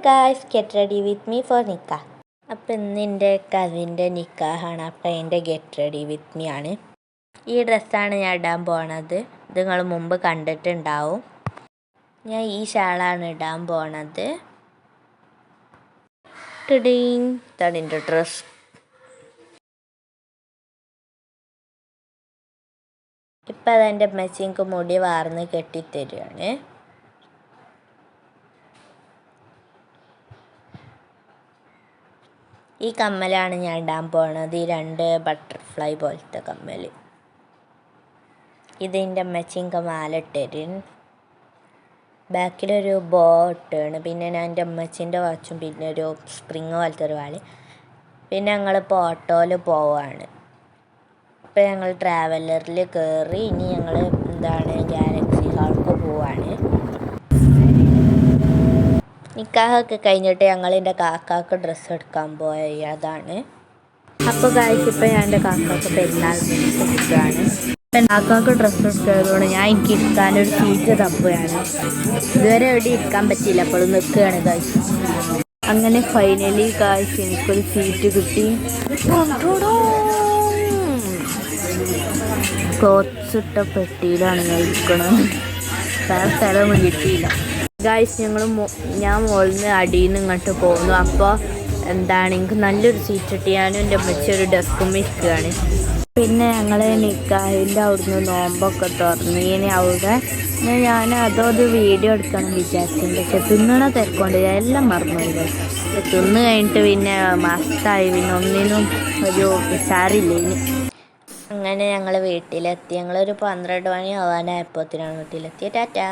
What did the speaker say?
Guys, get ready with me for നിക്കാഹ്. അപ്പം ഇന്ന് എൻ്റെ കസിൻ്റെ നിക്കാഹാണ്. അപ്പം എൻ്റെ ഗെറ്റ് റെഡി വിത്ത് മീ ആണ്. ഈ ഡ്രസ്സാണ് ഞാൻ ഇടാൻ പോണത്. ഇത് നിങ്ങൾ മുമ്പ് കണ്ടിട്ടുണ്ടാവും. ഞാൻ ഈ ഷാളാണ് ഇടാൻ പോണത്. ഇതാണ് എൻ്റെ ഡ്രസ്സ്. ഇപ്പം അതെൻ്റെ അമ്മച്ചിക്ക് മുടി വാർന്ന് കെട്ടിത്തരുകയാണ്. ഈ കമ്മലാണ് ഞാൻ ഇടാൻ പോണത്. ഈ 2 ബട്ടർഫ്ലൈ പോലത്തെ കമ്മൽ. ഇതിൻ്റെ അമ്മച്ചിക്ക് മാല ഇട്ടരും. ബാക്കിലൊരു ബോ ഇട്ടാണ്. പിന്നെ ഞാൻ എൻ്റെ അമ്മച്ചിൻ്റെ വാച്ചും പിന്നെ ഒരു സ്പ്രിങ് പോലത്തെ ഒരു വാളി. പിന്നെ ഞങ്ങളിപ്പോൾ ഓട്ടോയിൽ പോവാണ്. ഇപ്പം ഞങ്ങൾ ട്രാവലറിൽ കയറി. ഇനി ഞങ്ങൾ ഗാലക്സി ഹാൾക്ക് പോവാണ്. നിക്കാഹൊക്കെ കഴിഞ്ഞിട്ട് ഞങ്ങൾ എൻ്റെ കാക്കാക്ക് ഡ്രസ്സ് എടുക്കാൻ പോയതാണ്. അപ്പോൾ ഗായ്സ്, ഇപ്പം ഞാൻ എൻ്റെ കാക്കാക്ക് പെരുന്നാൾ എടുക്കുകയാണ്. ഇപ്പം കാക്കാക്ക് ഡ്രസ്സ് എടുത്തതുകൊണ്ട് ഞാൻ എനിക്ക് ഇരിക്കാനൊരു സീറ്റ് തപ്പുകയാണ്. ഇതുവരെ എവിടെ ഇരിക്കാൻ പറ്റിയില്ല, അപ്പോൾ നിൽക്കുകയാണ് ഗായ്സ്. അങ്ങനെ ഫൈനലി ഗായ്സ് എനിക്കൊരു സീറ്റ് കിട്ടി. ക്ലോത്ത്സ് ഇട്ട പെട്ടിയിലാണ് ഞാൻ ഇരിക്കണത്. വേറെ സ്ഥലമൊന്നും കിട്ടിയില്ല ഗായ്സ്. ഞാൻ മുകളിൽ നിന്ന് അടിയിൽ നിന്ന് ഇങ്ങോട്ട് പോകുന്നു. അപ്പോൾ എനിക്ക് നല്ലൊരു സീറ്റ് കിട്ടി. ഞാനും എൻ്റെ അമ്മച്ചി ഒരു ഡെസ്കും ഇരിക്കുകയാണ്. പിന്നെ ഞങ്ങൾ നിക്കാഹിൻ്റെ അവിടുന്ന് നോമ്പൊക്കെ തുറന്ന് ഇനി അവിടെ ഞാൻ അതോട് വീഡിയോ എടുക്കണം വിചാരിച്ചിട്ടുണ്ട്. പക്ഷെ തിന്നണ തിരക്കൊണ്ട് എല്ലാം മറന്നുണ്ട്. തിന്ന് കഴിഞ്ഞിട്ട് പിന്നെ മസ്തായി. പിന്നെ ഒന്നിനും ഒരു ഉഷാറില്ല. അങ്ങനെ ഞങ്ങൾ വീട്ടിലെത്തി. ഞങ്ങളൊരു 12 മണി ആവാനായപ്പോഴത്തേനാണ് വീട്ടിലെത്തിയത്. ടാറ്റാ.